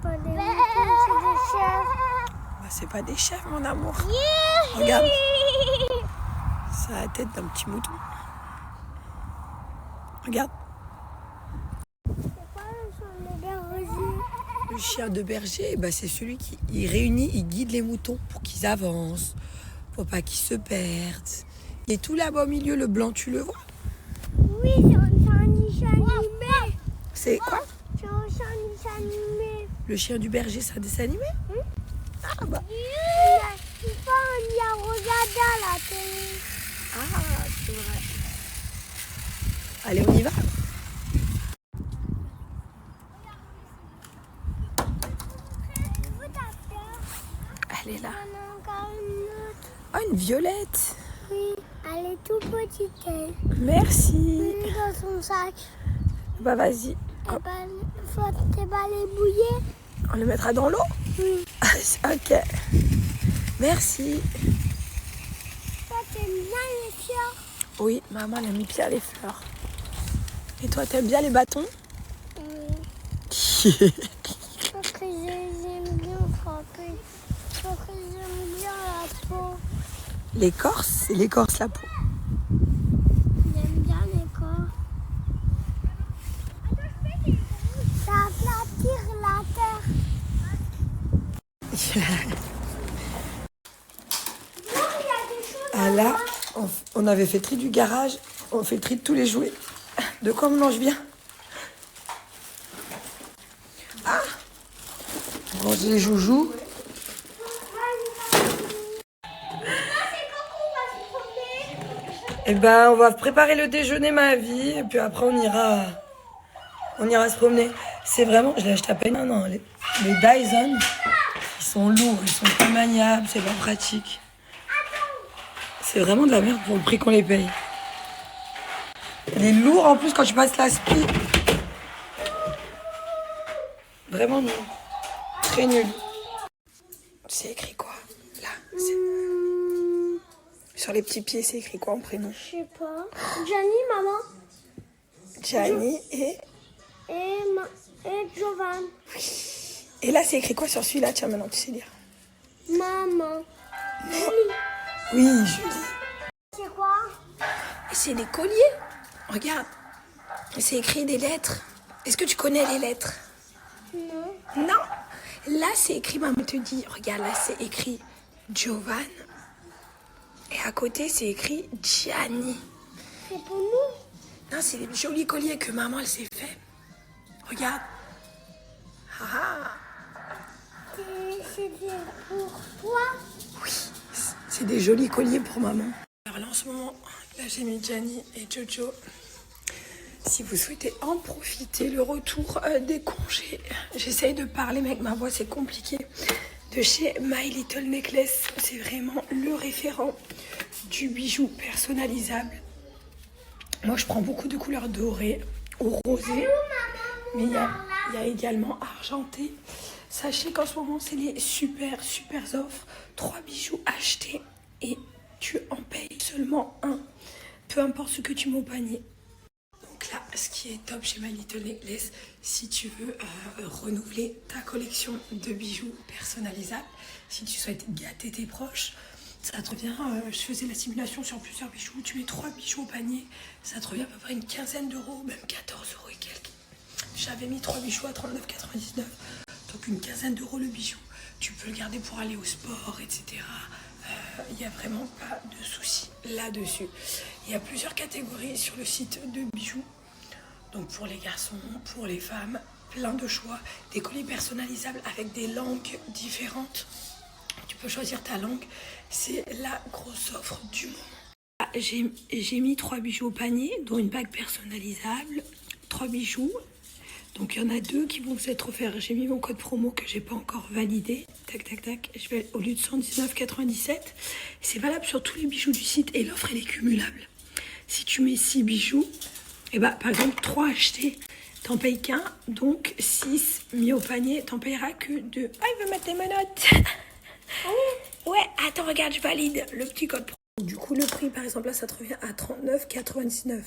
pas des moutons, c'est des chèvres. Bah, c'est pas des chèvres, mon amour. Regarde. Ça a la tête d'un petit mouton. Regarde. C'est quoi le chien de berger? Le chien de berger, bah, c'est celui qui il réunit, il guide les moutons pour qu'ils avancent, pour pas qu'ils se perdent. Et tout là-bas au milieu, le blanc, tu le vois? Oui, c'est un dessin animé. C'est quoi? C'est un dessin animé. Le chien du berger, c'est un dessin animé? Ah bah. Il y a regardé à la télé. Ah, c'est vrai. Allez, on y va? Elle est là. On a encore une autre. Oh, une violette. Oui, elle est tout petite, elle. Merci. Elle est dans son sac. Bah vas-y, Et ben, faut les bouillir. on le mettra dans l'eau? Oui. Ok. Merci. Toi, t'aimes bien les fleurs? Oui, maman, elle a mis pied à les fleurs. Et toi, t'aimes bien les bâtons? Oui. Parce que j'aime bien frapper. Parce que j'aime bien la peau. L'écorce, c'est l'écorce la peau. J'aime bien les corps. Ça aplatir la terre. Ah là, on avait fait le tri du garage, on fait le tri de tous les jouets. De quoi on mange bien? Ah, ranger les joujoux. Eh ben, on va préparer le déjeuner, ma vie, et puis après on ira se promener. C'est vraiment, je l'ai acheté à peine un an. Les Dyson, ils sont lourds, ils sont pas maniables, c'est pas pratique. C'est vraiment de la merde pour le prix qu'on les paye. Il est lourd en plus quand tu passes l'aspi. Vraiment nul. Très nul. C'est écrit quoi là? Sur les petits pieds, c'est écrit quoi en prénom? Je sais pas. Gianni, maman. Gianni et Jovan. Et là, c'est écrit quoi sur celui-là? Tiens, maintenant, tu sais lire. Maman. Oui, Julie. C'est quoi? C'est des colliers. Regarde. C'est écrit des lettres. Est-ce que tu connais les lettres? Non. Non. Là, c'est écrit, maman te dit. Regarde, là, c'est écrit Giovan. Et à côté, c'est écrit Gianni. C'est pour nous? Non, c'est des jolis colliers que maman, elle s'est fait. Regarde. Ah. C'est pour toi? Oui, c'est des jolis colliers pour maman. Alors là, en ce moment, là, j'ai mis Gianni et Jojo. Si vous souhaitez en profiter, le retour des congés, j'essaye de parler, mais avec ma voix, c'est compliqué. De chez My Little Necklace, c'est vraiment le référent du bijou personnalisable. Moi, je prends beaucoup de couleurs dorées, au rosé, mais il y a également argenté. Sachez qu'en ce moment, c'est les super offres. 3 bijoux achetés et tu en payes seulement un, peu importe ce que tu mets au panier. Donc là, ce qui est top chez My Little Necklace, si tu veux renouveler ta collection de bijoux personnalisables, si tu souhaites gâter tes proches, ça te revient, je faisais la simulation sur plusieurs bijoux, tu mets 3 bijoux au panier, ça te revient à peu près une quinzaine d'euros, même 14 euros et quelques. J'avais mis 3 bijoux à 39,99, donc une quinzaine d'euros le bijou. Tu peux le garder pour aller au sport, etc. Il n'y a vraiment pas de souci là-dessus. Il y a plusieurs catégories sur le site de bijoux. Donc pour les garçons, pour les femmes, plein de choix. Des colliers personnalisables avec des langues différentes. Tu peux choisir ta langue. C'est la grosse offre du moment. J'ai mis 3 bijoux au panier, dont une bague personnalisable, 3 bijoux. Donc il y en a 2 qui vont vous être offerts. J'ai mis mon code promo que j'ai pas encore validé. Tac, tac, tac. Je vais au lieu de 119,97. C'est valable sur tous les bijoux du site et l'offre elle est cumulable. Si tu mets 6 bijoux, et bah par exemple 3 achetés, t'en payes qu'un. Donc 6 mis au panier, t'en payeras que 2. Ah, il veut mettre les menottes. Ouais, attends, regarde, je valide le petit code promo. Du coup, le prix, par exemple, là, ça te revient à 39,99.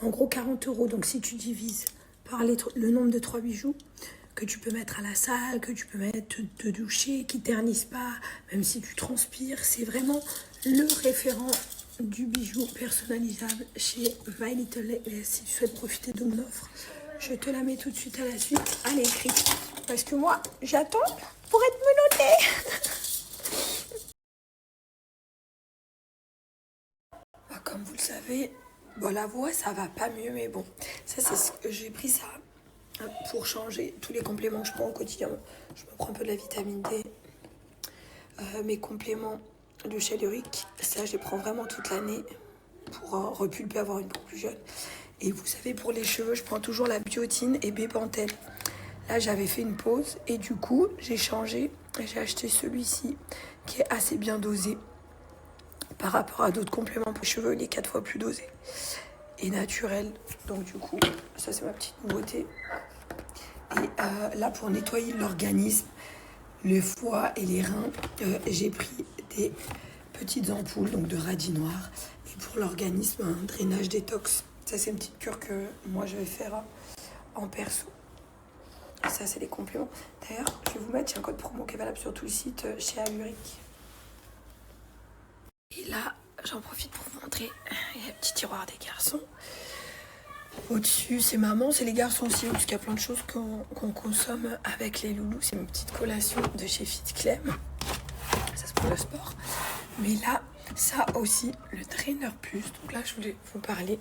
En gros, 40 euros. Donc si tu divises par le nombre de 3 bijoux, que tu peux mettre à la salle, que tu peux mettre te doucher, qui ternissent pas, même si tu transpires. C'est vraiment le référent du bijou personnalisable chez My Little Lady. Si tu souhaites profiter de mon offre, je te la mets tout de suite à la suite à l'écrit. Parce que moi, j'attends pour être menottée. Comme vous le savez, bon, la voix, ça va pas mieux, mais bon, ça, c'est ce que j'ai pris ça pour changer tous les compléments que je prends au quotidien. Je me prends un peu de la vitamine D, mes compléments de gel urique, ça, je les prends vraiment toute l'année pour repulper, avoir une peau plus jeune. Et vous savez, pour les cheveux, je prends toujours la biotine et Bepanthen. Là, j'avais fait une pause et du coup, j'ai changé. J'ai acheté celui-ci qui est assez bien dosé par rapport à d'autres compléments pour les cheveux. Il est 4 fois plus dosé et naturel. Donc du coup, ça c'est ma petite nouveauté. Et là, pour nettoyer l'organisme, le foie et les reins, j'ai pris des petites ampoules, donc de radis noir. Et pour l'organisme, un drainage détox. Ça, c'est une petite cure que moi, je vais faire en perso. Et ça, c'est les compléments. D'ailleurs, je vais vous mettre, il y a un code promo qui est valable sur tout le site chez Aluric. Et là, j'en profite pour vous montrer. Il y a un petit tiroir des garçons. Au-dessus, c'est maman, c'est les garçons aussi, parce qu'il y a plein de choses qu'on consomme avec les loulous. C'est une petite collation de chez Fit Clem. Ça, c'est pour le sport. Mais là, ça aussi, le Trainer Plus. Donc là, je voulais vous parler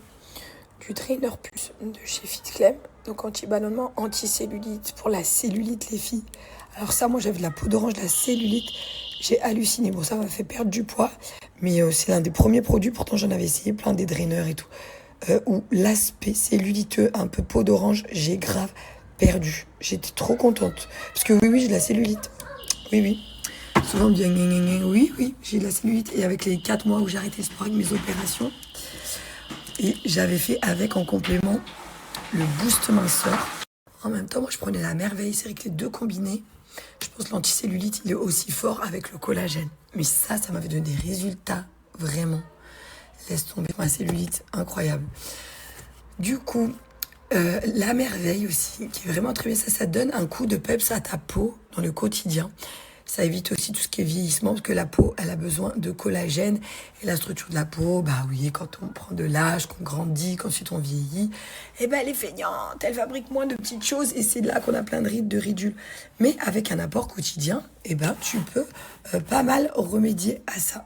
du Trainer Plus de chez Fit Clem. Donc anti-ballonnement, anti-cellulite, pour la cellulite, les filles. Alors ça, moi, j'avais de la peau d'orange, de la cellulite. J'ai halluciné. Bon, ça m'a fait perdre du poids. Mais c'est l'un des premiers produits. Pourtant, j'en avais essayé plein des draineurs et tout. Où l'aspect celluliteux, un peu peau d'orange, j'ai grave perdu. J'étais trop contente. Parce que oui, j'ai de la cellulite. Oui. Souvent, on me dit oui, j'ai de la cellulite. Et avec les 4 mois où j'ai arrêté le sport avec mes opérations, et j'avais fait avec en complément le boost minceur. En même temps, moi, je prenais la merveille. C'est vrai que les deux combinés, je pense que l'anticellulite, il est aussi fort avec le collagène. Mais ça m'avait donné des résultats, vraiment. Laisse tomber ma cellulite, incroyable. Du coup, la merveille aussi, qui est vraiment très bien, ça donne un coup de peps à ta peau dans le quotidien. Ça évite aussi tout ce qui est vieillissement, parce que la peau, elle a besoin de collagène. Et la structure de la peau, bah oui, quand on prend de l'âge, qu'on grandit, qu'ensuite on vieillit, eh ben elle est feignante, elle fabrique moins de petites choses, et c'est là qu'on a plein de rides, de ridules. Mais avec un apport quotidien, eh ben tu peux pas mal remédier à ça.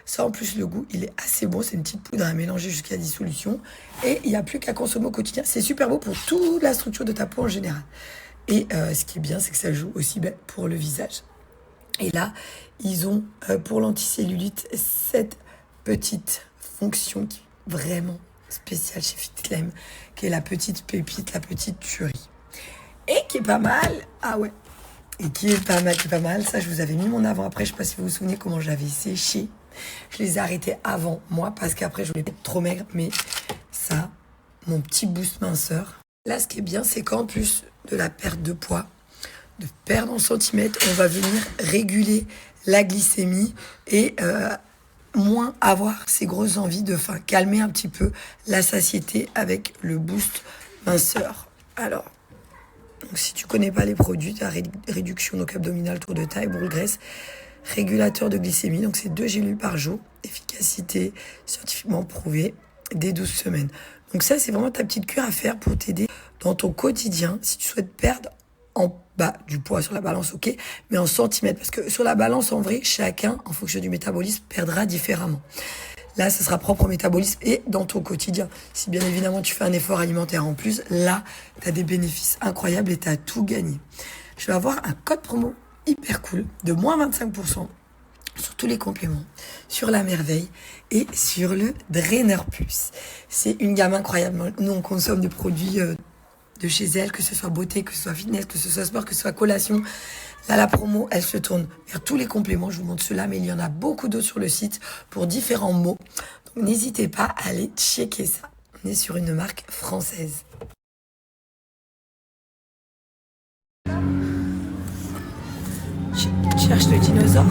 Ça, en plus, le goût, il est assez bon. C'est une petite poudre à mélanger jusqu'à dissolution. Et il n'y a plus qu'à consommer au quotidien. C'est super beau pour toute la structure de ta peau en général. Et ce qui est bien, c'est que ça joue aussi pour le visage. Et là, ils ont, pour l'anticellulite, cette petite fonction qui est vraiment spéciale chez Fit Clem, qui est la petite pépite, la petite tuerie. Et qui est pas mal. Ah ouais. Et qui est pas mal. Ça, je vous avais mis mon avant-après. Je ne sais pas si vous vous souvenez comment j'avais séché. Je les ai arrêtés avant moi parce qu'après je voulais être trop maigre. Mais ça, mon petit boost minceur. Là, ce qui est bien, c'est qu'en plus de la perte de poids, de perdre en centimètres, on va venir réguler la glycémie et moins avoir ces grosses envies de faim. Calmer un petit peu la satiété avec le boost minceur. Alors, donc si tu connais pas les produits, tu as réduction donc abdominale, tour de taille, brûle graisse, régulateur de glycémie, donc c'est 2 gélules par jour, efficacité scientifiquement prouvée, dès 12 semaines. Donc ça, c'est vraiment ta petite cure à faire pour t'aider dans ton quotidien, si tu souhaites perdre en bas du poids sur la balance, ok, mais en centimètres, parce que sur la balance, en vrai, chacun, en fonction du métabolisme, perdra différemment. Là, ce sera propre au métabolisme et dans ton quotidien. Si bien évidemment, tu fais un effort alimentaire en plus, là, tu as des bénéfices incroyables et tu as tout gagné. Je vais avoir un code promo hyper cool de moins 25% sur tous les compléments, sur la merveille et sur le Drainer Plus. C'est une gamme incroyable. Nous, on consomme des produits de chez elle, que ce soit beauté, que ce soit fitness, que ce soit sport, que ce soit collation. Là, la promo, elle se tourne vers tous les compléments. Je vous montre cela, mais il y en a beaucoup d'autres sur le site pour différents mots. Donc, n'hésitez pas à aller checker ça. On est sur une marque française. Je cherche le dinosaure.